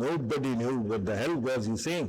nobody knew what the hell was he saying,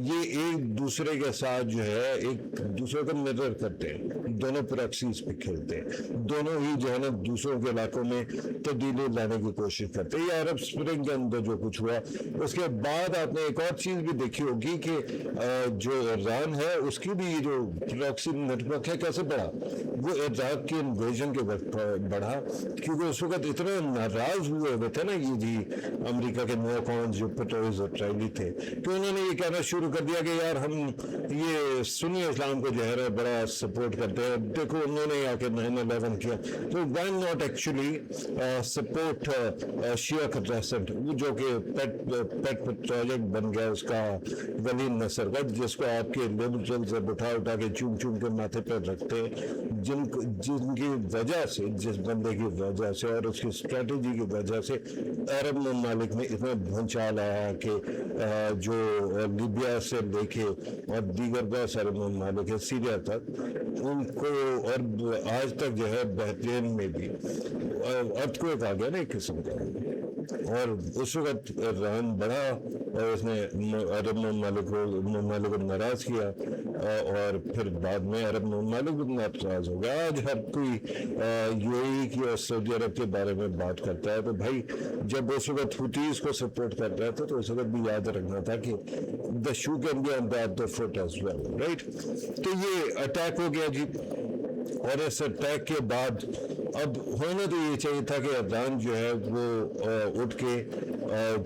یہ ایک دوسرے کے ساتھ جو ہے ایک دوسرے کو مرر کرتے ہیں، دونوں پراکسیز پہ کھیلتے ہیں، دونوں ہی جو ہے نا دوسروں کے علاقوں میں تبدیلی لانے کی کوشش کرتے ہیں۔ یہ عرب اسپرنگ کے اندر جو کچھ ہوا، اس کے بعد آپ نے ایک اور چیز بھی دیکھی ہوگی کہ جو ایران ہے اس کی بھی جو پراکسی نیٹورک ہے کیسے بڑھا، وہ عراق کے انویژن کے وقت بڑھا، کیونکہ اس وقت اتنے ناراض ہوئے تھے نا یہ جی امریکہ کے نیوکونز جو پیٹروز اسرائیلی تھے، کہ انہوں نے یہ کہنا شروع کر دیا کہ یار ہم یہ سنی اسلام کو جو ہے بڑا سپورٹ کرتے ہیں، دیکھو انہوں نے آ کے 9/11 کیا، تو وائی ناٹ ایکچولی سپورٹ شیعہ کنٹراسنٹ، جو کہ پیٹ پروجیکٹ بن گیا اس کا ولی نصر کا، جس کو آپ کے لبرلز اٹھا کے چوم چوم کے ماتھے پر رکھتے، جن کی وجہ سے، جس بندے کی وجہ سے اور اس کی اسٹریٹجی کی وجہ سے عرب ممالک میں اتنا بھونچال آیا کہ جو لیبیا سے لے کے اور دیگر بہت سارے ممالک ہے سیریا تک، ان کو اور آج تک جو ہے بحرین میں بھی ارتھکویک آ گیا نا ایک قسم کا، اور اس وقت ایران بڑھا اور اس نے عرب ممالک کو ناراض کیا، اور پھر بعد میں عرب ممالک بھی ناراض ہو گیا۔ آج ہر کوئی یو اے ای کی اور سعودی عرب کے بارے میں بات کرتا ہے، تو بھائی جب اس وقت حوثیز کو سپورٹ کر رہا تھا تو اس وقت بھی یاد رکھنا تھا کہ the shoe can be on the other foot as well, right؟ تو یہ اٹیک ہو گیا جی، اور اس اٹیک کے بعد اب ہونا تو یہ چاہیے تھا کہ ایران جو ہے وہ اٹھ کے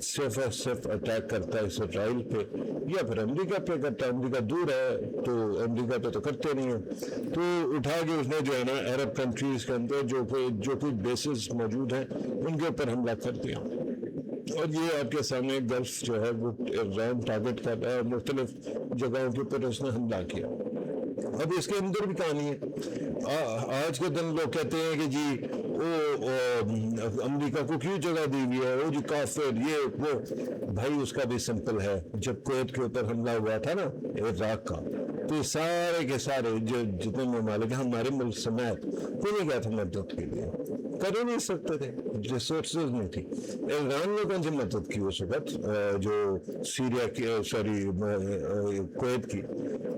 صرف اور صرف اٹیک کرتا ہے اسرائیل پہ یا پھر امریکہ پہ کرتا ہے، امریکہ دور ہے تو امریکہ پہ تو کرتے نہیں ہیں، تو اٹھا کے اس نے جو ہے نا عرب کنٹریز کے اندر جو کچھ بیسز موجود ہیں ان کے اوپر حملہ کر دیا، اور یہ آپ کے سامنے گلف جو ہے وہ ایران ٹارگٹ کر رہا ہے، مختلف جگہوں کے اوپر اس نے حملہ کیا۔ اب اس کے اندر بھی کہانی ہے، آج کے دن لوگ کہتے ہیں کہ جی امریکہ کو کیوں جگہ دی ہوئی ہے، وہ جی کافر یہ وہ، بھائی اس کا بھی سمپل ہے، جب کویت کے اوپر حملہ ہوا تھا نا عراق کا، تو سارے کے سارے جو جتنے ممالک ہیں ہمارے ملک سمیت کوئی نہیں گیا تھا مدد کے لیے، کر ہی نہیں سکتے تھے، ریسورسز نہیں تھی۔ ایران نے کون سی مدد کی اس وقت جو سیریا کی کویت کی،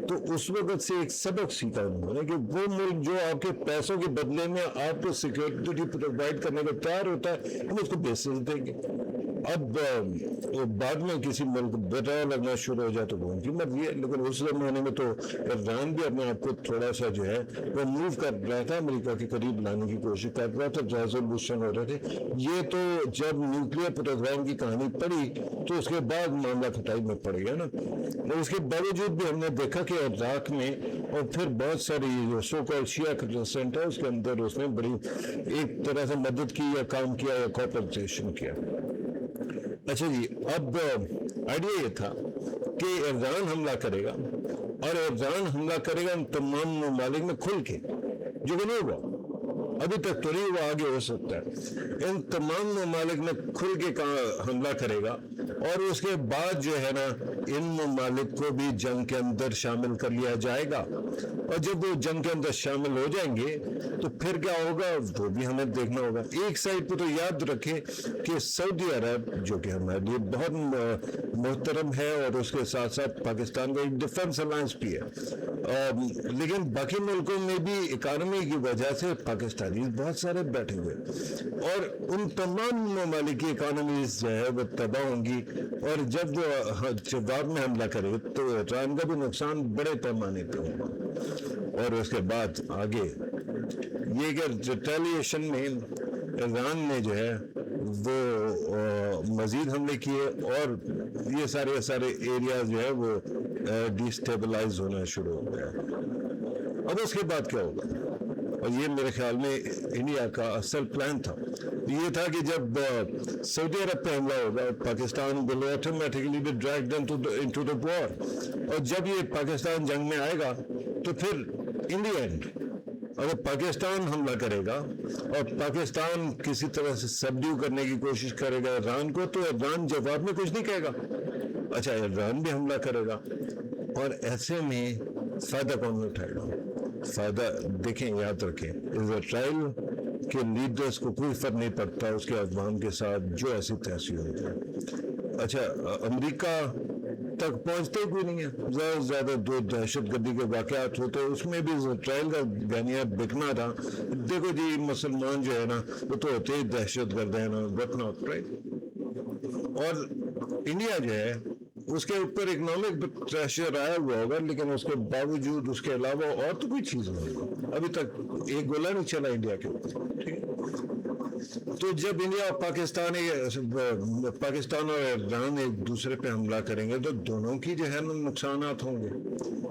تو اس وقت سے ایک سبق سیکھا انہوں نے کہ وہ ملک جو آپ کے پیسوں کے بدلے میں آپ کو سیکورٹی پرووائڈ کرنے کو تیار ہوتا ہے، ہم اس کو بیسز دیں گے۔ اب بعد میں کسی ملک بیٹا لگنا شروع ہو جائے تو وہ ان کی مرضی ہے، لیکن اس زمانے میں تو ایران بھی اپنے آپ کو تھوڑا سا جو ہے وہ موو کر رہا تھا، امریکہ کے قریب لانے کی کوشش کر رہا تھا، ریزولوشن ہو رہے تھے۔ یہ تو جب نیوکلیر پروگرام کی کہانی پڑھی تو اس کے بعد معاملہ کھٹائی میں پڑ گیا نا، اور اس کے باوجود بھی ہم نے دیکھا کہ عراق میں اور پھر بہت ساری جو سو کال شیعہ کنسنٹ ہے اس کے اندر اس نے بڑی ایک طرح سے مدد کی یا کام کیا یا کوپریشن کیا۔ اچھا جی، اب آئیڈیا یہ تھا کہ ایران حملہ کرے گا، اور ایران حملہ کرے گا ان تمام ممالک میں کھل کے، جو کہ نہیں ہوا ابھی تک، تو نہیں ہوا، آگے ہو سکتا ہے، ان تمام ممالک میں کھل کے حملہ کرے گا، اور اس کے بعد جو ہے نا ان ممالک کو بھی جنگ کے اندر شامل کر لیا جائے گا، اور جب وہ جنگ کے اندر شامل ہو جائیں گے تو پھر کیا ہوگا وہ بھی ہمیں دیکھنا ہوگا۔ ایک سائڈ پہ تو یاد رکھیں کہ سعودی عرب جو کہ ہمارے لیے بہت محترم ہے، اور اس کے ساتھ ساتھ پاکستان کا ایک ڈیفنس الائنس بھی ہے، لیکن باقی ملکوں میں بھی اکانومی کی وجہ سے پاکستانی بہت سارے بیٹھے ہوئے، اور ان تمام ممالک کی اکانومیز جو ہے وہ تباہ ہوں گی، اور جب وہ جواب میں حملہ کرے تو ایران کا بھی نقصان بڑے پیمانے پہ ہوگا۔ اور اس کے بعد آگے یہ کہ ریٹیلیشن میں ایران نے جو ہے وہ مزید حملے کیے، اور یہ سارے ایریاز جو ہے وہ ڈیسٹیبلائز ہونا شروع ہو گیا۔ اب اس کے بعد کیا ہوگا، اور یہ میرے خیال میں انڈیا کا اصل پلان تھا، یہ تھا کہ جب سعودی عرب پہ حملہ ہوگا Pakistan will automatically be dragged into the war، اور جب یہ پاکستان جنگ میں آئے گا تو پھر ان دی اینڈ اگر پاکستان حملہ کرے گا اور پاکستان کسی طرح سے سبڈیو کرنے کی کوشش کرے گا ایران کو، تو ایران جواب میں کچھ نہیں کہے گا، اچھا ایران بھی حملہ کرے گا، اور ایسے میں فائدہ کون اٹھائے گا؟ فائدہ دیکھیں، یاد رکھیں، اسرائیل کے لیڈرز کو کوئی فرق نہیں پڑتا اس کے عوام کے ساتھ جو ایسی تحصیل ہوتی ہے۔ اچھا امریکہ تک پہنچتے ہی کوئی نہیں ہے. زیادہ سے زیادہ دو دہشت گردی کے واقعات ہوتے ہیں, اس میں بھی اسرائیل کا گانیہ بکنا تھا. دیکھو جی مسلمان جو ہے نا وہ تو ہوتے ہی دہشت گرد ہیں نا, بٹ ناٹ رائٹ. اور انڈیا جو ہے اس کے اوپر اکنامک پریشر آیا ہوا ہوگا, لیکن اس کے باوجود اس کے علاوہ اور تو کوئی چیز نہیں, ابھی تک ایک گولا نہیں چلا انڈیا کے اوپر. تو جب انڈیا اور پاکستان اور ایران ایک دوسرے پہ حملہ کریں گے تو دونوں کی جو ہے نا نقصانات ہوں گے.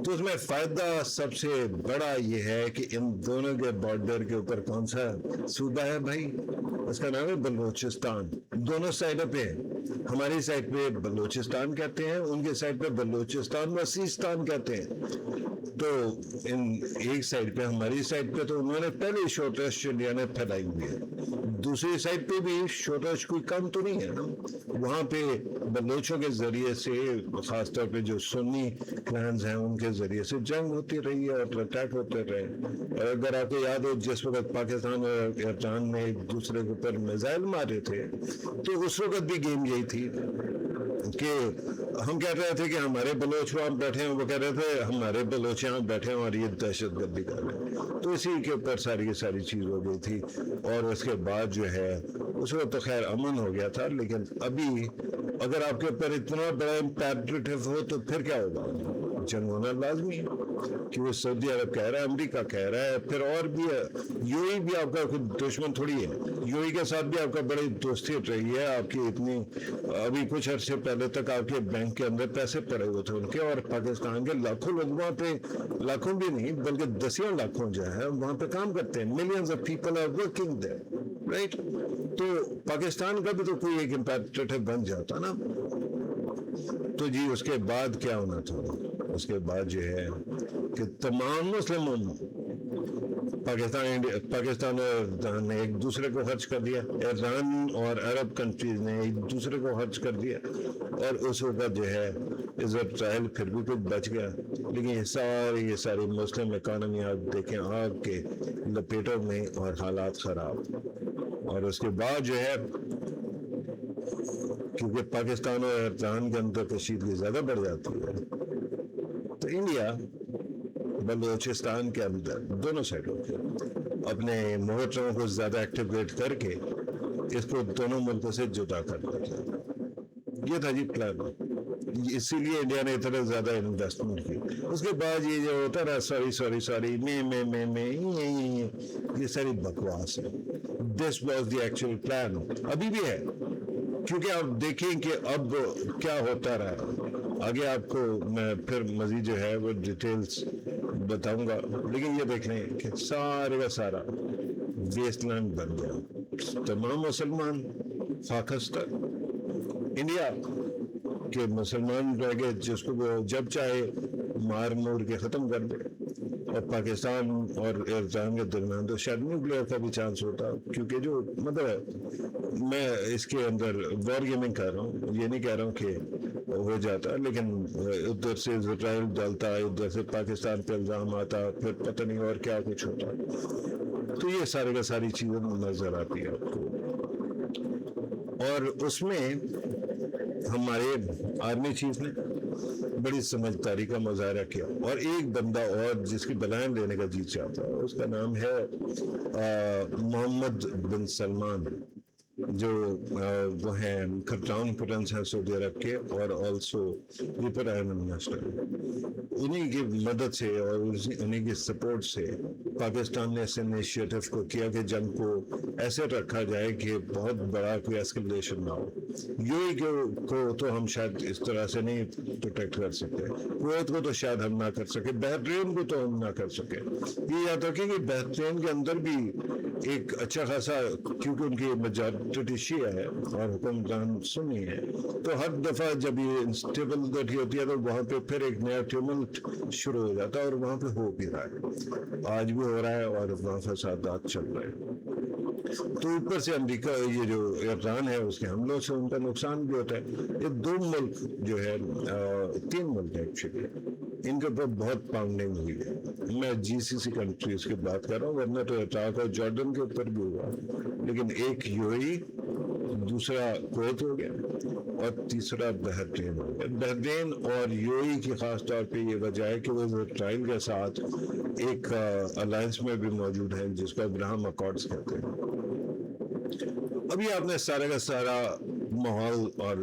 تو اس میں فائدہ سب سے بڑا یہ ہے کہ ان دونوں کے بارڈر کے اوپر کون سا صوبہ ہے بھائی, اس کا نام ہے بلوچستان. دونوں سائڈوں پہ, ہماری سائڈ پہ بلوچستان کہتے ہیں, ان کے سائڈ پہ بلوچستان وسیستان کہتے ہیں. تو ایک سائڈ پہ ہماری سائڈ پہ تو انہوں نے پہلے شورش انڈیا نے پھیلائی ہوئی ہے, دوسری سائڈ پہ بھی شورش کوئی کم تو نہیں ہے نا. وہاں پہ بلوچوں کے ذریعے سے خاص طور پہ جو سنی کلانز ہیں ان کے ذریعے سے جنگ ہوتی رہی ہے اور اٹیک ہوتے رہے. اور اگر آپ کو یاد ہو جس وقت پاکستان اور ایران نے ایک دوسرے کے اوپر میزائل مارے تھے تو اس وقت بھی گیم یہی تھی کہ ہم کہہ رہے تھے کہ ہمارے بلوچ وہاں بیٹھے ہیں, وہ کہہ رہے تھے ہمارے بلوچ یہاں بیٹھے ہیں اور یہ دہشت گردی کر رہے ہیں. تو اسی کے اوپر ساری چیز ہو گئی تھی. اور اس کے بعد جو ہے اس وقت تو خیر امن ہو گیا تھا, لیکن ابھی اگر آپ کے اوپر اتنا بڑا امپیریٹو ہو تو پھر کیا ہوگا, جنگ ہونا لازمی ہے. کہ وہ سعودی عرب کہہ رہا ہے, امریکہ کہہ رہا ہے, پھر اور بھی ہے, یو ای بھی آپ کا دشمن تھوڑی ہے. یو ای کے ساتھ بھی آپ کا بڑی دوستی رہی ہے آپ کی اتنی. ابھی کچھ عرصے پہلے تک آپ کے بینک کے اندر پیسے پڑے ہوئے تھے ان کے, اور پاکستان کے لاکھوں لوگ وہاں پہ, لاکھوں بھی نہیں بلکہ دسیاں لاکھوں جو ہے وہاں پہ کام کرتے ہیں. Millions of people are working there, right. تو پاکستان کا بھی تو کوئی ایک امپیریٹو بن جاتا نا. تو جی اس کے بعد کیا ہونا تھا, اس کے بعد جو ہے کہ تمام مسلم پاکستان اور ایران نے ایک دوسرے کو خرچ کر دیا, ایران اور عرب کنٹریز نے ایک دوسرے کو خرچ کر دیا, اور اس وقت جو ہے اسرائیل پھر بھی کچھ بچ گیا. لیکن یہ ساری مسلم اکانومی آپ دیکھیں آگ کے لپیٹوں میں اور حالات خراب. اور اس کے بعد جو ہے کیونکہ پاکستان اور ایران کے اندر کشیدگی زیادہ بڑھ جاتی ہے تو انڈیا بلوچستان کے اندر دونوں سائڈوں کے اپنے موٹروں کو زیادہ ایکٹیویٹ کر کے اس کو دونوں ملکوں سے جدا کر دیا. یہ تھا جی پلان, اسی لیے انڈیا نے اتنا زیادہ انویسٹمنٹ کی. اس کے بعد یہ جو ہوتا رہا سوری میں یہ ساری بکواس ہے. This was the actual plan, ابھی بھی ہے, کیونکہ آپ دیکھیں کہ اب کیا ہوتا رہا. آگے آپ کو میں پھر مزید جو ہے وہ ڈیٹیلز بتاؤں گا, لیکن یہ دیکھ لیں کہ سارے کا سارا ویسٹ لینڈ بن گیا. تمام مسلمان خاکستر, انڈیا کے مسلمان رہ گئے جس کو وہ جب چاہے مار مور کے ختم کر دے. اور پاکستان اور ایران کے درمیان تو شاید نیوکلیئر کا بھی چانس ہوتا, کیونکہ جو مطلب میں اس کے اندر وار گیمنگ کر رہا ہوں, یہ نہیں کہہ رہا ہوں کہ ہو جاتا, لیکن ادھر سے اسرائیل ڈالتا, ادھر سے پاکستان پہ الزام آتا, پھر پتہ نہیں اور کیا کچھ ہوتا. تو یہ سارے کا ساری چیزیں نظر آتی ہے آپ کو. اور اس میں ہمارے آرمی چیف نے بڑی سمجھداری کا مظاہرہ کیا, اور ایک بندہ اور جس کی بلائن لینے کا جی چاہتا ہے, اس کا نام ہے محمد بن سلمان, جو وہ ہیں کراؤن پرنس ہیں سعودی عرب کے, اور آلسو پرائم منسٹر. انہی کی مدد سے اور انہی کی سپورٹ سے پاکستان نے اس انیشیٹو کو کیا کہ جنگ کو ایسے رکھا جائے کہ بہت بڑا کوئی اسکلیشن نہ ہو. یو ای کو تو ہم شاید اس طرح سے نہیں پروٹیکٹ کر سکتے, کویت کو تو شاید ہم نہ کر سکے, بحرین کو تو ہم نہ کر سکے. یہ یاد رکھیں کہ بحرین کے اندر بھی ایک اچھا خاصا, کیونکہ ان کی میجارٹی شیعہ ہے اور حکمران سنی ہے, تو ہر دفعہ جب یہ انسٹیبلٹی ہوتی ہے تو وہاں پہ پھر ایک نیا ٹیوملٹ شروع ہو جاتا ہے, اور وہاں پہ ہو بھی رہا ہے, آج بھی ہو رہا ہے, اور وہاں فسادات چل رہے ہیں. تو اوپر سے امریکہ, یہ جو ایران ہے اس کے حملوں سے ان کا نقصان بھی ہوتا ہے. یہ دو ملک جو ہے, 3 ملک ایکچولی, ان کے اوپر بہت پاؤنڈنگ ہوئی ہے. میں جی سی سی کنٹریز کی بات کر رہا ہوں, ورنہ تو عراق اور جارڈن کے اوپر بھی ہوا, لیکن ایک یو ای دوسرا کویت ہو گیا اور تیسرا بحرین ہو گیا. بحرین اور UAE کی خاص طور پہ یہ وجہ ہے کہ وہ اسرائیل کے ساتھ ایک الائنس میں بھی موجود ہے جس کو ابراہم اکارڈز کہتے ہیں. ابھی آپ نے سارا کا سارا ماحول اور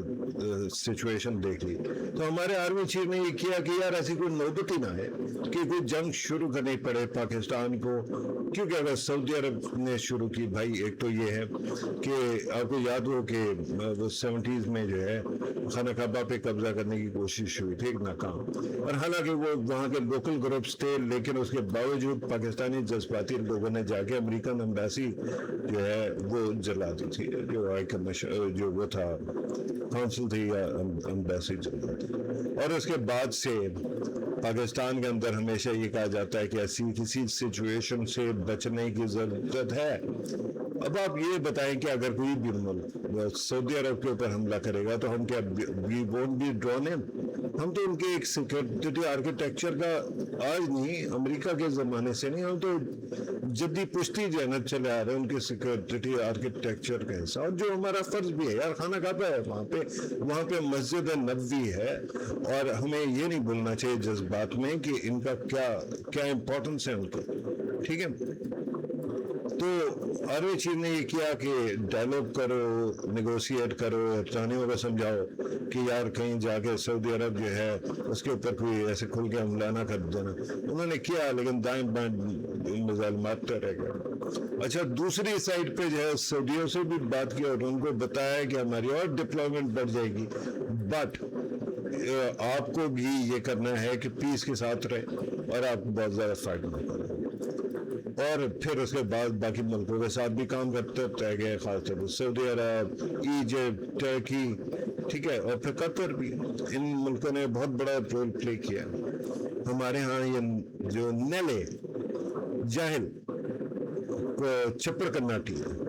سچویشن دیکھ لی تو ہمارے آرمی چیف نے یہ کیا کہ یار ایسی کوئی نوبت ہی نہ ہے کہ کوئی جنگ شروع کرنی پڑے پاکستان کو, کیونکہ اگر سعودی عرب نے شروع کی بھائی, ایک تو یہ ہے کہ آپ کو یاد ہو کہ وہ 70s میں جو ہے خانہ کعبہ پہ قبضہ کرنے کی کوشش ہوئی تھی, ایک ناکام, اور حالانکہ وہ وہاں کے لوکل گروپس تھے لیکن اس کے باوجود پاکستانی جذباتی لوگوں نے جا کے امریکن ایمبیسی جو ہے وہ جلا دی تھی, جو وہ تھا کونسل تھی یا ایمبیسی جلا دی. اور اس کے بعد سے پاکستان کے اندر ہمیشہ یہ کہا جاتا ہے کہ ایسی کسی سچویشن سے بچنے کی ضرورت ہے. اب آپ یہ بتائیں کہ اگر کوئی بھی ملک سعودی عرب کے اوپر حملہ کرے گا تو ہم کیا وی وونٹ بی ڈرون ان؟ ہم تو ان کے ایک سیکورٹی آرکیٹیکچر کا آج نہیں, امریکہ کے زمانے سے نہیں, ہم تو جدی پشتی جانب چلے آ رہے ہیں ان کے سیکورٹی آرکیٹیکچر کا حصہ, اور جو ہمارا فرض بھی ہے یار, خانہ کعبہ ہے وہاں پہ مسجد نبوی ہے, اور ہمیں یہ نہیں بھولنا چاہیے جذبات میں کہ ان کا کیا امپورٹنس ہے ان کو. ٹھیک ہے, تو آرمی چیف نے یہ کیا کہ ڈائلوگ کرو, نیگوشیٹ کرو, افغانیوں کو سمجھاؤ کہ یار کہیں جا کے سعودی عرب جو ہے اس کے اوپر کوئی ایسے کھل کے حملہ نہ کر دینا. انہوں نے کیا لیکن دائیں بائیں میزائل مارتے رہ گئے. اچھا, دوسری سائڈ پہ جو ہے سعودیوں سے بھی بات کی اور ان کو بتایا کہ ہماری اور ڈپلوائمنٹ بڑھ جائے گی, بٹ آپ کو بھی یہ کرنا ہے کہ پیس کے ساتھ رہے اور آپ بہت زیادہ فائٹ نہ کریں. اور پھر اس کے بعد باقی ملکوں کے ساتھ بھی کام کرتے رہ گئے, خاص طور پر سعودی عرب, ایجپٹ, ٹرکی, ٹھیک ہے, اور پھر قطر بھی. ان ملکوں نے بہت بڑا رول پلے کیا. ہمارے ہاں یہ جو نیلے جاہل کو چپڑ کرناٹی ہے,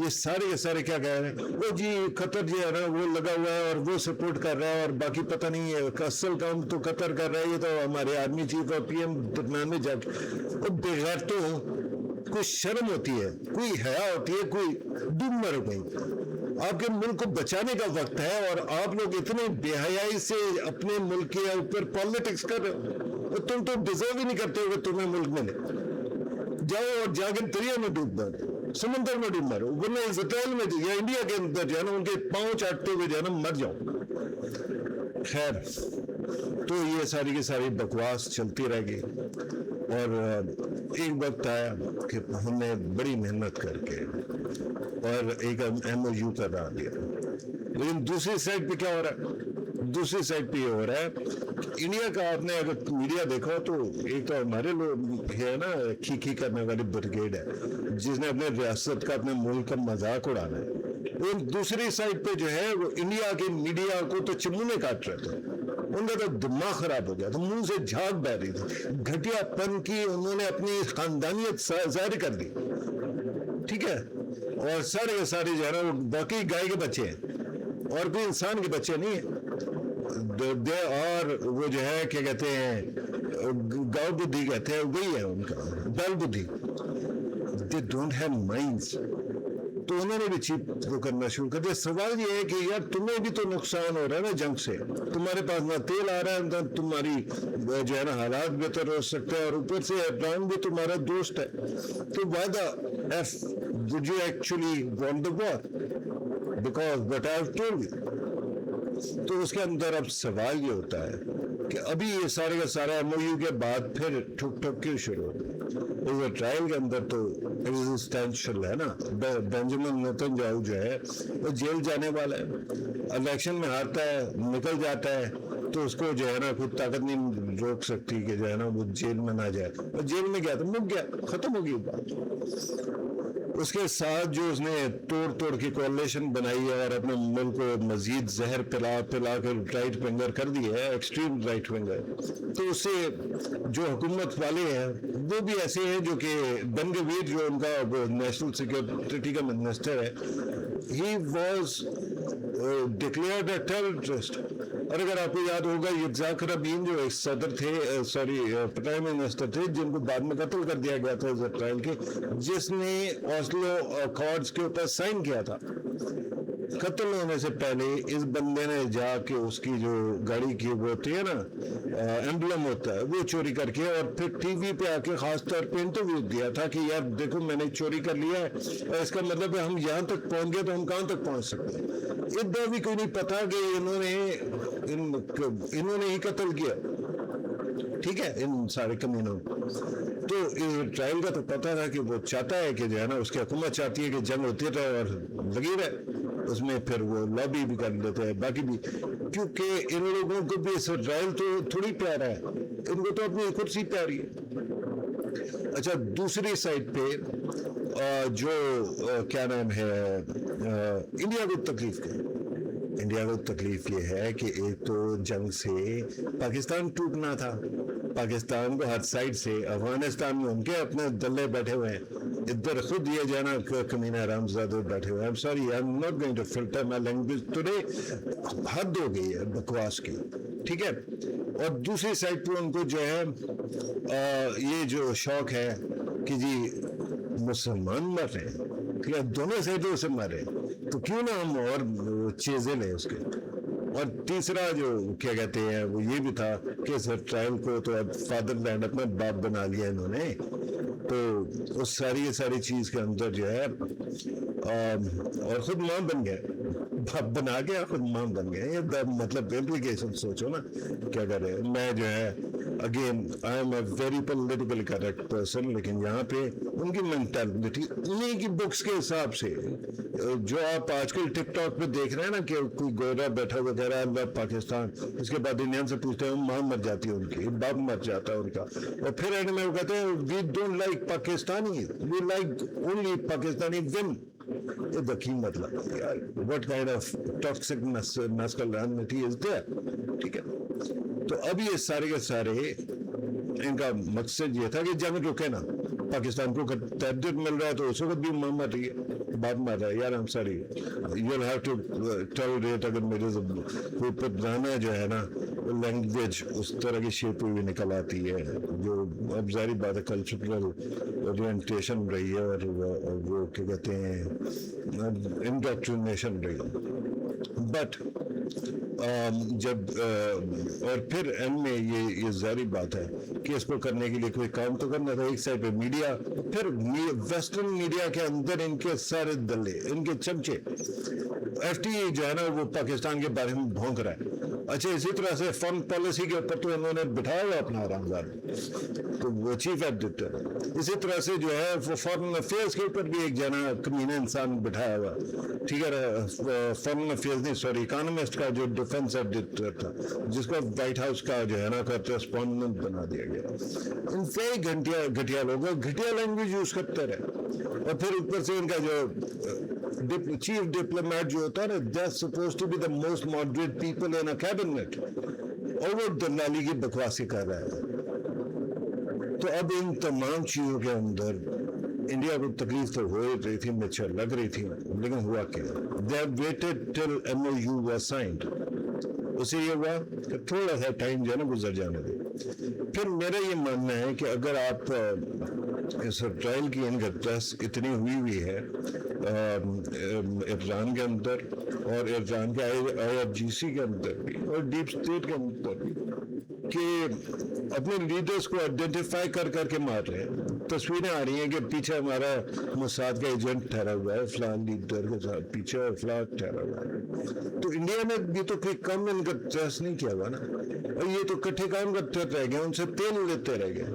یہ سارے کے سارے کیا کہہ رہے ہیں, وہ جی قطر جو ہے نا وہ لگا ہوا ہے اور وہ سپورٹ کر رہا ہے اور باقی پتہ نہیں ہے, اصل کام تو قطر کر رہا ہے. یہ تو ہمارے آرمی چیف اور PM درمیان میں جا کے بغیر تو کوئی شرم ہوتی ہے, کوئی حیا ہوتی ہے, کوئی ڈوب مر گئی. آپ کے ملک کو بچانے کا وقت ہے اور آپ لوگ اتنے بے حیائی سے اپنے ملک کے اوپر پالیٹکس کر رہے ہو. تم تو ڈیزرو ہی نہیں کرتے ہو کہ تمہیں ملک ملے. جاؤ اور جا کے دریا میں ڈوب مارو, سمندر میں ڈوب مارو, ورنہ اسرائیل میں یا انڈیا کے اندر جو ہے نا ان کے پاؤں چاٹتے ہوئے جو ہے نا مر جاؤ. خیر, تو یہ ساری کی ساری بکواس چلتی رہ گئی اور ایک وقت آیا کہ ہم نے بڑی محنت کر کے اور ایک MOU کرا دیا. لیکن دوسری سائڈ پہ کیا ہو رہا ہے, دوسری سائڈ پہ یہ ہو رہا ہے انڈیا کا. آپ نے اگر میڈیا دیکھا تو ایک تو ہمارے لوگ ہے نا کھی کرنے والی بریگیڈ ہے جس نے اپنے ریاست کا, اپنے ملک کا مذاق اڑانا ہے. دوسری سائڈ پہ جو ہے وہ انڈیا کے میڈیا کو تو چمونے کاٹ رہے تھے. ان کا تو دماغ خراب ہو گیا تھا, منہ سے جھاگ بہ رہی تھی, گھٹیا پن کی انہوں نے اپنی خاندانیت ظاہر کر دی. ٹھیک ہے, اور سارے کے سارے جو ہے نا وہ باقی گائے کے بچے ہیں اور کوئی انسان کے بچے نہیں ہیں. اور وہ جو ہے کیا کہتے ہیں گاؤ بدھی کہتے ہیں, وہی ہے ان کا بیل بدھی. They don't have minds. تو انہوں نے بھی چیپ وہ کرنا شروع کر دیا. سوال یہ ہے کہ یار تمہیں بھی تو نقصان ہو رہا ہے نا جنگ سے, تمہارے پاس نہ تیل آ رہا ہے نہ تمہاری جو ہے نا حالات بہتر ہو سکتے ہیں, اور اوپر سے ایران بھی تمہارا دوست ہے. تو why the F would you actually want the war? Because what I have told you. تو اس کے اندر اب سوال یہ ہوتا ہے کہ ابھی یہ سارے کا سارا MOU کے بعد پھر ٹھک ٹھک کیوں شروع ہوتا ہے. ٹرائل کے اندر تو ایگزسٹینشل ہے نا. بینجامن نیتنیاہو جو ہے وہ جیل جانے والا ہے, الیکشن میں ہارتا ہے, نکل جاتا ہے, تو اس کو جو ہے نا کوئی طاقت نہیں روک سکتی کہ جو ہے نا وہ جیل میں نہ جائے. اور جیل میں گیا تو مک گیا, ختم ہو گئی بات. اس کے ساتھ جو اس نے توڑ کے کولیشن بنائی ہے اور اپنے ملک کو مزید زہر پلا کے رائٹ ونگر کر دی ہے, ایکسٹریم رائٹ ونگر. تو اس سے جو حکومت والے ہیں وہ بھی ایسے ہیں جو کہ بن گویر جو ان کا نیشنل سیکورٹی کا منسٹر ہے, he was declared a terrorist. اور اگر آپ کو یاد ہوگا یتزاک رابین جو صدر تھے, پرائم منسٹر تھے, جن کو بعد میں قتل کر دیا گیا تھا اسرائیل کے, جس نے اوسلو اکارڈز کے اوپر سائن کیا تھا, قتل ہونے سے پہلے اس بندے نے جا کے اس کی جو گاڑی کی وہ ہوتی ہے نا ایمبلم ہوتا ہے وہ چوری کر کے اور پھر ٹی وی پہ آ کے خاص طور پہ انٹرویو دیا تھا کہ یار دیکھو میں نے چوری کر لیا ہے اور اس کا مطلب ہے ہم یہاں تک پہنچ گئے تو ہم کہاں تک پہنچ سکتے ہیں. ادھر بھی کوئی نہیں پتا کہ انہوں نے ہی قتل کیا, ٹھیک ہے, ان سارے کمینوں. تو اسرائیل کا تو پتا تھا کہ وہ چاہتا ہے کہ جو ہے نا اس کی حکومت چاہتی ہے کہ جنگ ہوتی رہے اور لگی رہے اس میں, پھر وہ لابی بھی کر لیتے ہیں باقی بھی, کیونکہ ان لوگوں کو بھی اسرائیل تو تھوڑی پیارا ہے, ان کو تو اپنی کرسی پیاری ہے. اچھا دوسری سائڈ پہ جو کیا نام ہے انڈیا کو تکلیف کی, انڈیا کو تکلیف یہ ہے کہ ایک تو جنگ سے پاکستان ٹوٹنا تھا, پاکستان کو ہر سائڈ سے, افغانستان میں ان کے اپنے دلے بیٹھے ہوئے ہیں, ادھر خود یہ جانا کمینہ حرامزادے بیٹھے ہوئے ہیں. I'm sorry, I'm not going to filter my language today. حد ہو گئی ہے بکواس کی, ٹھیک ہے. اور دوسری سائڈ پہ ان کو جو ہے یہ جو شوق ہے کہ جی مسلمان مر رہے ہیں, ٹھیک ہے, دونوں سائڈوں سے مر رہے ہیں تو کیوں نہ ہم اور چیزیں لیں اس کے. اور تیسرا جو کیا کہتے ہیں وہ یہ بھی تھا کہ اسرائیل کو تو اب فادر لینڈ اپنا باپ بنا لیا انہوں نے, تو اس ساری چیز کے اندر جو ہے اور خود ماں بن گئے, باپ بنا گیا خود ماں بن گئے. یہ مطلب امپلیکیشن سوچو نا کیا کر رہے ہیں. میں جو ہے again I am a very political correct person, لیکن یہاں پہ ان کی مینٹالٹی انہیں کی بکس کے حساب سے جو آپ آج کل ٹک ٹاک پہ دیکھ رہے ہیں نا کہ کوئی گورا بیٹھا ہوا کہہ رہا ہے پاکستان, اس کے بعد انڈین سے پوچھتے ہیں ماں مر جاتی ہے ان کی, باپ مر جاتا ہے ان کا, اور پھر اینڈ میں وہ کہتے ہیں we don't like Pakistani, we like only Pakistani when. یہ دیکھیں مطلب یار what kind of toxic masculinity is there, ٹھیک ہے. تو اب یہ سارے کے سارے ان کا مقصد یہ تھا کہ جنگ رکے نا, پاکستان کو تحدید مل رہا ہے تو اس وقت بھی ماں مر رہی ہے, باپ مر رہا ہے. یار I'm sorry, you'll have to tolerate اگر میرے کوئی پرانا جو ہے نا لینگویج اس طرح کی شیپ بھی نکل آتی ہے جو اب ظاہری بات ہے کلچرل اورینٹیشن رہی ہے اور وہ کیا کہتے ہیں انڈکٹرینیشن رہی ہے. بٹ جب اور پھر اینڈ میں یہ ظاہری بات ہے کہ اس کو کرنے کے لیے کوئی کام تو کرنا تھا. ایک سائڈ پہ میڈیا, پھر ویسٹرن میڈیا کے اندر ان کے سارے دلے, ان کے چمچے, ایف ٹی جو ہے نا وہ پاکستان کے بارے میں بھونک رہا ہے. اچھا اسی طرح سے فارن پالیسی کے اوپر تو انہوں نے بٹھایا ہوا اپنا حرامزاد, تو وہ چیف ایڈیٹر. اسی طرح سے جو ہے وہ فارن افیئرس کے اوپر بھی ایک جانا کمینہ انسان بٹھایا ہوا, ٹھیک ہے, فارن افیئرس نہیں سوری اکانومسٹ کا جو ڈیفنس ایڈیٹر تھا جس کو وائٹ ہاؤس کا جو ہے نا کورسپونڈنٹ بنا دیا گیا. ان سے گھٹیا لوگ گھٹیا لینگویج یوز کرتے رہے, اور پھر اوپر سے ان کا جو چیف ڈپلومیٹ جو ہوتا ہے نا that's supposed to be the most moderate people in a cabinet, اور وہ دلالی کی بکواسی کر رہا ہے. تو اب ان تمام چیزوں کے اندر انڈیا کو تکلیف تو ہو رہی تھی, مچھر لگ رہی تھی, لیکن ہوا کیا, they have waited till MOU was signed. اسے یہ ہوا کہ تھوڑا سا ٹائم جو ہے نا گزر جانے دے. پھر میرا یہ ماننا ہے کہ اگر آپ اسرائیل کی انگرس اتنی ہوئی ہے ایران کے اندر اور ایران کے IRGC کے اندر بھی اور ڈیپ اسٹیٹ کے اندر بھی کہ اپنے لیڈرز کو آئیڈینٹیفائی کر کے مار رہے ہیں. تصویریں آ رہی ہیں کہ پیچھے ہمارا موساد کا ایجنٹ ٹھہرا ہوا ہے فلان لیڈر کے ساتھ پیچھے, اور فلان ٹھہرا ہوا ہے. تو انڈیا نے بھی تو کوئی کم ان کا ٹرسٹ نہیں کیا ہوا نا, اور یہ تو کٹھے کام کرتے رہ گئے, ان سے تیل لیتے رہ گئے.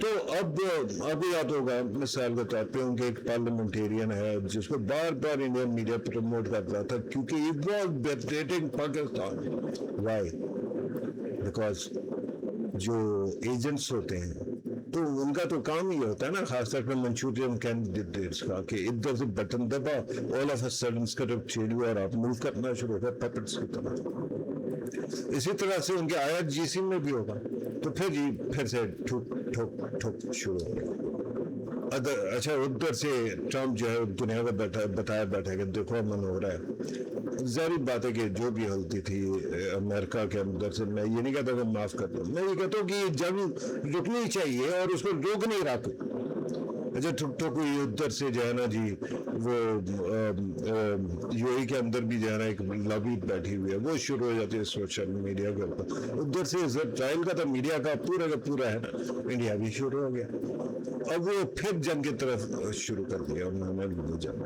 تو اب یاد ہوگا مثال کے طور پہ ان کے ایک پارلیمنٹیرین ہے جس کو بار بار انڈین میڈیا پروموٹ کرتا تھا کیونکہ it was betraying Pakistan. Why? Because جو ایجنٹس ہوتے ہیں تو ان کا تو کام ہی ہوتا ہے نا, خاص طور پہ منچورین کینڈیڈیٹس کا, کہ ادھر سے بٹن دبا all of a sudden script change ہوا اور آپ موو کرنا شروع ہو گیا پپٹس کی طرح. اسی طرح سے ان کے IRGC میں بھی ہوگا. تو پھر سے ٹھوک شروع ہو گیا. اچھا ادھر سے ٹرمپ جو ہے دنیا کو بتایا بیٹھا کہ دیکھو امن ہو رہا ہے. ظاہری بات ہے کہ جو بھی غلطی تھی امریکہ کے اندر سے, میں یہ نہیں کہتا کہ معاف کر دوں, میں یہ کہتا ہوں کہ یہ جنگ رکنی چاہیے اور اس کو روک نہیں رہا. اچھا ٹک ٹک ہوئی ادھر سے جو ہے نا جی وہ UAE کے اندر بھی جو ہے نا ایک لابی بیٹھی ہوئی ہے, وہ شروع ہو جاتی ہے سوشل میڈیا کے اوپر. ادھر سے اسرائیل کا تو میڈیا کا پورا ہے نا, انڈیا بھی شروع ہو گیا. اب وہ پھر جنگ کی طرف شروع کر دیا انہوں نے جنگ.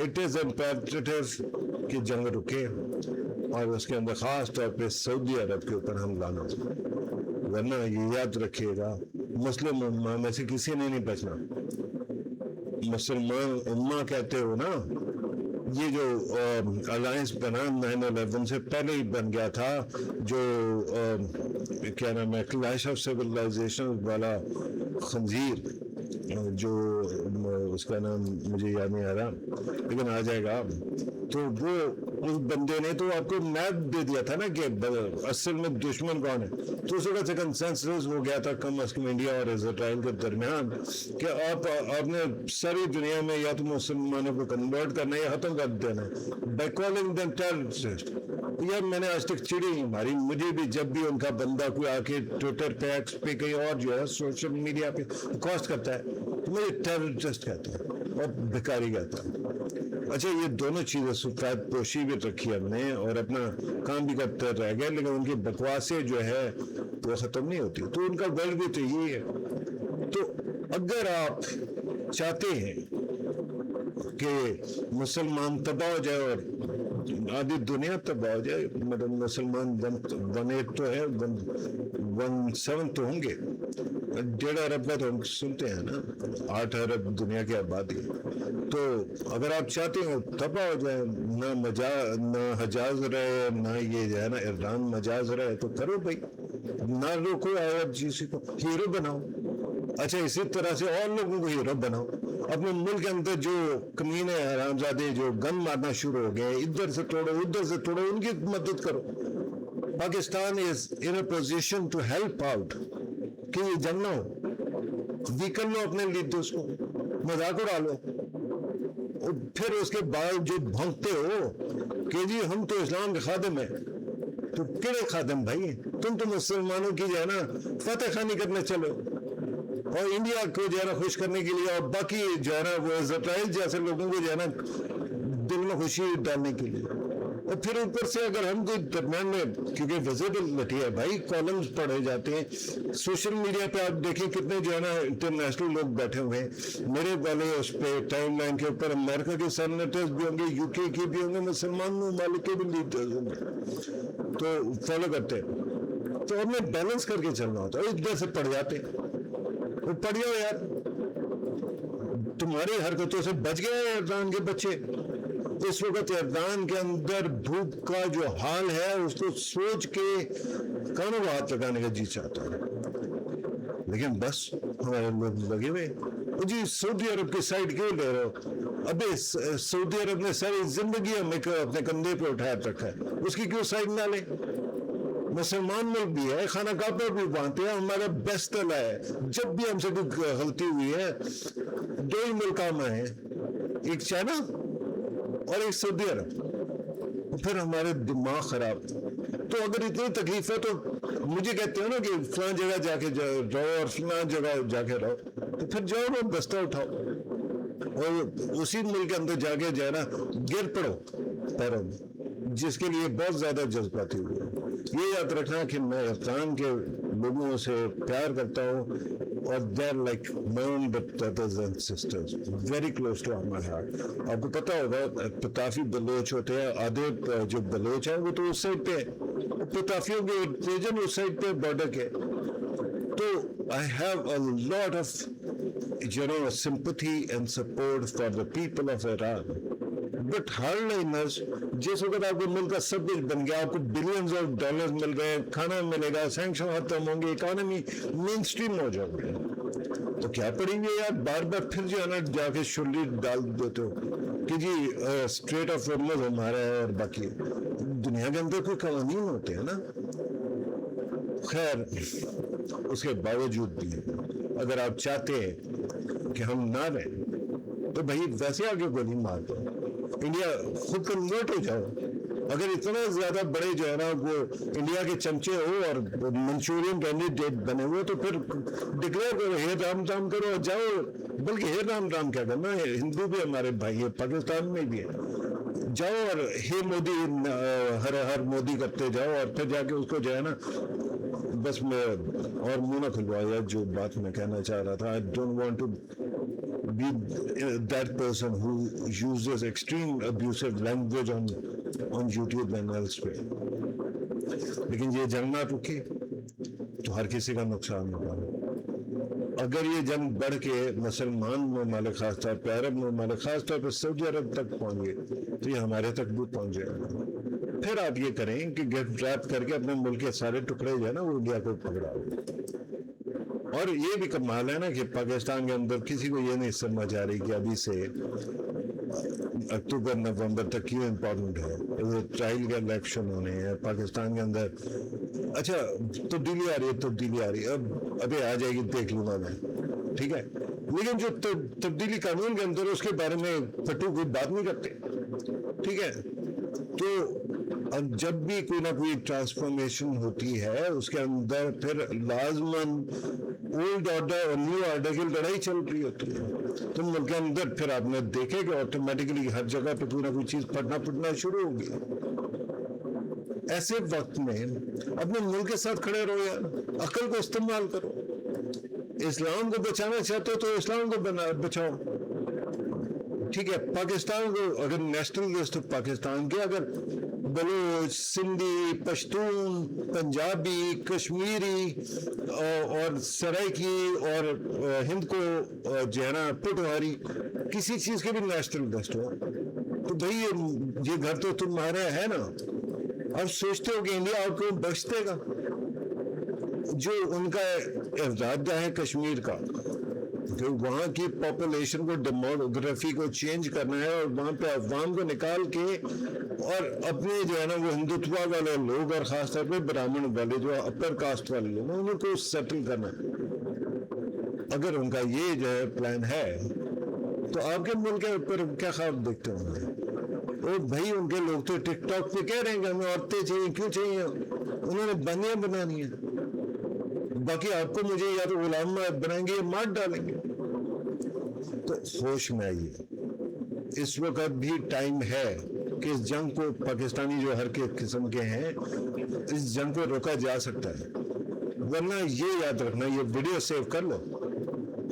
اٹ از امپیرٹیو کہ جنگ رکے اور اس کے اندر خاص طور پہ سعودی عرب کے اوپر حملہ نہ ہو, ورنہ یہ یاد رکھیے گا مسلم امہ میں سے کسی نے نہیں بچنا. مسلمان امہ کہتے ہو نا, یہ جو الائنس بنا 9/11 سے پہلے ہی بن گیا تھا, جو کیا نام ہے کلیش آف سیولائزیشن والا خنزیر, جو اس کا نام مجھے یاد نہیں آ رہا لیکن آ جائے گا, تو وہ اس بندے نے تو آپ کو میپ دے دیا تھا نا کہ اصل میں دشمن کون ہے. تو اس وقت سے کنسنسس ہو گیا تھا کم از کم انڈیا اور اسرائیل کے درمیان کہ آپ نے ساری دنیا میں یا تو مسلمانوں کو کنورٹ کرنا ہے یا ختم کر دینا ہے بائی کالنگ دیم ٹیررسٹ. یار میں نے آج تک چڑی نہیں ماری, مجھے بھی جب بھی ان کا بندہ کوئی آ کے ٹویٹر پہ ایکس پہ کہیں اور جو ہے سوشل میڈیا پہ کاسٹ کرتا ہے تو مجھے ٹیررسٹ کہتا ہے اور بھکاری کہتا ہے. اچھا یہ دونوں چیزیں سفید پوشی بھی رکھی ہم نے اور اپنا کام بھی کرتے رہ گئے, لیکن ان کی بکواسیں جو ہے وہ ختم نہیں ہوتی. تو ان کا ورلڈ بھی تو یہی ہے. تو اگر آپ چاہتے ہیں کہ مسلمان تباہ ہو جائے اور آدھی دنیا تباہ ہو جائے, مطلب مسلمان 1.8 تو ہے, 1.7 تو ہوں گے, 1.5 ارب کا تو ہم سنتے ہیں نا, 8 ارب دنیا کی آبادی. تو اگر آپ چاہتے ہیں تباہ ہو جائے, نہ حجاز رہے نہ یہ جو ہے نا ایران مجاز رہے, تو کرو بھائی, نہ روکو اور جیسی کو ہیرو بناؤ. اچھا اسی طرح سے اور لوگوں کو ہیرو بناؤ. اپنے ملک کے اندر جو کمینے حرامزادے جو گن مارنا شروع ہو گئے, ادھر سے توڑو ادھر سے توڑو, ان کی مدد کرو. Pakistan is in a position to help out کہ یہ جنگ نہ ہو. ویکن لو اپنے لیڈرز کو, مذاق اڑا لو, اور پھر اس کے بعد جو بھونکتے ہو کہ جی ہم تو اسلام کے خادم ہیں. تو کیڑے خادم بھائی, تم تو مسلمانوں کی جو ہے نا فتح خانی کرنے چلو اور انڈیا کو جو ہے نا خوش کرنے کے لیے, اور باقی جو ہے نا وہ اسرائیل جیسے لوگوں کو جو ہے نا دل میں خوشی ڈالنے کے لیے. اور پھر اوپر سے اگر ہم کوئی درمیان میں, کیونکہ ویزیبلٹی ہے بھائی, کالمز پڑھے جاتے ہیں سوشل میڈیا پہ, آپ دیکھیں کتنے جو ہے نا انٹرنیشنل لوگ بیٹھے ہوئے ہیں. میرے والے اس پہ ٹائم لائن کے اوپر امریکہ کے سینیٹرز بھی ہوں گے, UK کے بھی ہوں گے, مسلمان ممالک کے بھی لیڈرز ہوں گے, تو فالو کرتے ہیں. تو ہمیں بیلنس کر کے چلنا ہوتا ہے. ادھر سے پڑھ جاتے ہیں, پڑھ جاؤ یار, تمہاری حرکتوں سے بچ گئے ایران کے بچے. اس وقت ایران کے اندر بھوک کا جو حال ہے اس کو سوچ کے کانوں کو ہاتھ لگانے کا جی چاہتا ہے, لیکن بس ہمارے لوگ لگے ہوئے. جی سعودی عرب کی سائڈ کیوں لے رہے ہو؟ ابھی سعودی عرب نے ساری زندگی ہمیں اپنے کندھے پہ اٹھایا رکھا ہے, اس کی کیوں سائڈ نہ لیں؟ مسلمان ملک بھی ہے, خانہ کعبہ بھی مانتے ہیں, ہمارا بیسٹ ہے. جب بھی ہم سے کوئی غلطی ہوئی ہے 2 ہی ملک ہم ہیں, ایک چائنا اور ایک سعودی عرب, پھر ہمارے دماغ خراب. تو اگر اتنی تکلیف ہے تو مجھے کہتے ہو نا کہ فلاں جگہ جا کے رہو اور فلاں جگہ جا کے رہو, تو پھر جاؤ اور بستہ اٹھاؤ اور اسی ملک کے اندر جا کے جو ہے نا گر پڑو پیروں میں, جس کے لیے بہت زیادہ جذباتی ہوئے. یہ یاد رکھنا کہ میں افغان کے لوگوں سے پیار کرتا ہوں, اور they're like my own brothers and sisters, very close to my heart. آپ کو پتا ہوگا پتافی بلوچ ہوتے ہیں, آدھے جو بلوچ ہیں وہ تو اس سائڈ پہ, پتافیوں کے ریجن اس سائڈ پہ بارڈر کے. تو I have a lot of sympathy and support for the people of Iran. But hard liners, جس وقت آپ کو ملک کا سب کچھ بن گیا, آپ کو بلینز آف ڈالرز مل رہے ہیں, کھانا ملے گا, سینکشن ختم ہوں گے, اکانومی مین اسٹریم ہو جائے گی, تو کیا پڑیں گے یار بار بار پھر جو ہے نا جا کے شلی ڈال دیتے ہو کہ جی اسٹریٹ آف ہارمز ہمارا ہے, اور باقی دنیا کے اندر کوئی قوانین ہوتے ہیں نا. خیر اس کے باوجود بھی اگر آپ چاہتے ہیں کہ ہم نہ رہیں, تو بھائی ویسے آگے گولی مار دو, انڈیا خود کنورٹ ہو جاؤ. اگر اتنا زیادہ بڑے جو ہے نا وہ انڈیا کے چمچے ہو اور منچورین کینڈیڈیٹ بنے ہوئے تو پھر ڈکلیئر کرو, ہے رام رام کرو اور جاؤ. بلکہ ہے رام رام کیا کرنا ہے, ہندو بھی ہمارے بھائی ہے, پاکستان میں بھی ہے, جاؤ اور ہے مودی ہر مودی کرتے جاؤ اور پھر جا کے اس کو جو ہے نا بس میں اور منہ نہ کھلوایا. جو بات میں کہنا چاہ رہا تھا, I don't want to be that person who uses extreme abusive language on YouTube and elsewhere. لیکن یہ جنگ نہ رکے تو ہر کسی کا نقصان ہوگا. اگر یہ جنگ بڑھ کے مسلمان ممالک خاص طور پہ عرب ممالک خاص طور پہ سعودی عرب تک پہنچ گئے تو یہ ہمارے تک بھی پہنچ جائے گا. پھر آپ یہ کریں کہ گیٹ ٹریپ کر کے اپنے ملک کے سارے ٹکڑے جو ہے نا وہ انڈیا کو پکڑاؤ. اور یہ بھی کمال ہے نا کہ پاکستان کے اندر کسی کو یہ نہیں سمجھ آ رہی کہ ابھی سے اکتوبر نومبر تک کیوں امپورٹنٹ ہے. ٹرائل کے الیکشن ہونے ہیں پاکستان کے اندر. اچھا تبدیلی آ رہی ہے, ابھی آ جائے گی, دیکھ لوں گا میں, ٹھیک ہے. لیکن جو تبدیلی قانون کے اندر اس کے بارے میں پٹو کوئی بات نہیں کرتے, ٹھیک ہے. تو جب بھی کوئی نہ کوئی ٹرانسفارمیشن ہوتی ہے اس کے اندر پھر لازماً اولڈ آرڈر اور نیو آرڈر کی لڑائی چل رہی ہوتی ہے. تو ملک کے اندر پھر آپ نے دیکھے کہ آٹومیٹکلی ہر جگہ پہ کوئی نہ کوئی چیز پھٹنا شروع ہوگی. ایسے وقت میں اپنے ملک کے ساتھ کھڑے رہو یار, عقل کو استعمال کرو. اسلام کو بچانا چاہتے ہو تو اسلام کو بچاؤ, ٹھیک ہے. پاکستان کو اگر نیشنل لسٹ پاکستان کے اگر بلوچ, سندھی, پشتون, پنجابی, کشمیری اور سرائکی اور ہند کو جو ہے نا پٹواری کسی چیز کے بھی نیشنل لسٹ ہو تو بھئی یہ گھر تو تمہارا ہے نا. اور سوچتے ہو کہ انڈیا آپ کو بخش دے گا. جو ان کا ارادہ ہے کشمیر کا کہ وہاں کی پاپولیشن کو ڈیموگرافی کو چینج کرنا ہے اور وہاں پہ عوام کو نکال کے اور اپنے جو ہے نا وہ ہندوتوا والے لوگ اور خاص طور پہ برہمن والے جو اپر کاسٹ والے لوگ ان کو سیٹل کرنا ہے. اگر ان کا یہ جو ہے پلان ہے تو آپ کے ملک کے اوپر کیا خواب دیکھتے ہوں گے. اور بھائی ان کے لوگ تو ٹک ٹاک پہ کہہ رہے ہیں کہ ہمیں عورتیں چاہیے, کیوں چاہیے, انہوں نے بندیاں بنانی ہیں. باقی آپ کو مجھے یا تو غلام بنائیں گے یا مار ڈالیں گے. تو ہوش میں آئیے, اس وقت بھی ٹائم ہے کہ اس جنگ کو پاکستانی جو ہر کے قسم کے ہیں اس جنگ کو روکا جا سکتا ہے. ورنہ یہ یاد رکھنا, یہ ویڈیو سیو کر لو,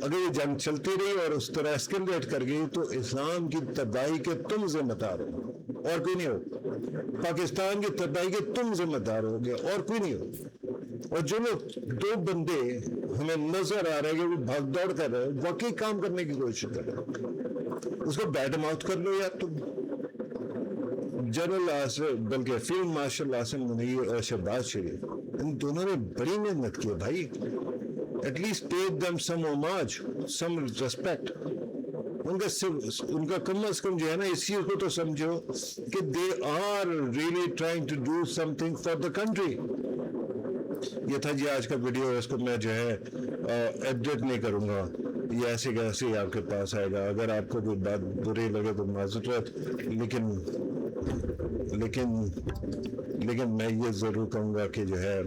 اگر یہ جنگ چلتی رہی اور اس طرح اسکیلیٹ کر گئی تو اسلام کی تباہی کے تم ذمہ دار ہو اور کوئی نہیں ہو. پاکستان کی تباہی کے تم ذمہ دار ہو گے اور کوئی نہیں ہو. اور جو لوگ دو بندے ہمیں نظر آ رہے ہیں کہ وہ بھاگ دوڑ کر رہے ہیں, واقعی کام کرنے کی کوشش کر رہے ہیں, اس کو بیٹ ماؤتھ کر لو یار. تم جنرل آصف بلکہ فیلڈ مارشل آصف منیر اور شہباز شریف ان دونوں نے بڑی محنت کی بھائی. At least take them some homage, some respect. ان کا کم از کم جو ہے نا اس چیز کو تو سمجھو کہ they are really trying to do something for the country. یہ تھا جی آج کا ویڈیو. اس کو میں جو ہے ایڈٹ نہیں کروں گا, یہ ایسے کیسے ہی آپ کے پاس آئے گا. اگر آپ کو کوئی بات بری لگے تو معذرت, لیکن میں یہ ضرور کہوں گا کہ جو ہے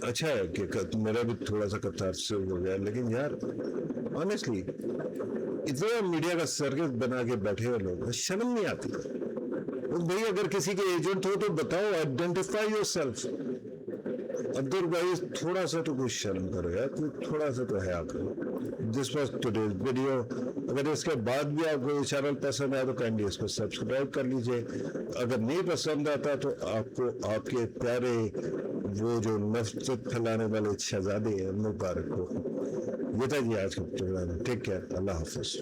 اچھا ہے کہ میرا بھی تھوڑا سا کتارث ہو گیا. لیکن یار آنیسٹلی اتنا میڈیا کا سرکس بنا کے بیٹھے ہوئے لوگ, شرم نہیں آتی بھائی. اگر کسی کے ایجنٹ ہو تو بتاؤ, آئیڈینٹیفائی یور سیلف. ادروائز تھوڑا سا تو کچھ شرم کرو یار, تھوڑا سا تو حیا کرو. This was today's video. اگر اس کے بعد بھی آپ کو چینل پسند آیا تو کائنڈلی اس کو سبسکرائب کر لیجئے. اگر نہیں پسند آتا تو آپ کو آپ کے پیارے وہ جو نفرت پھیلانے والے شہزادے ہیں مبارک ہو. یہ تھا جی آج کا پروگرام. ٹیک کیئر, اللہ حافظ.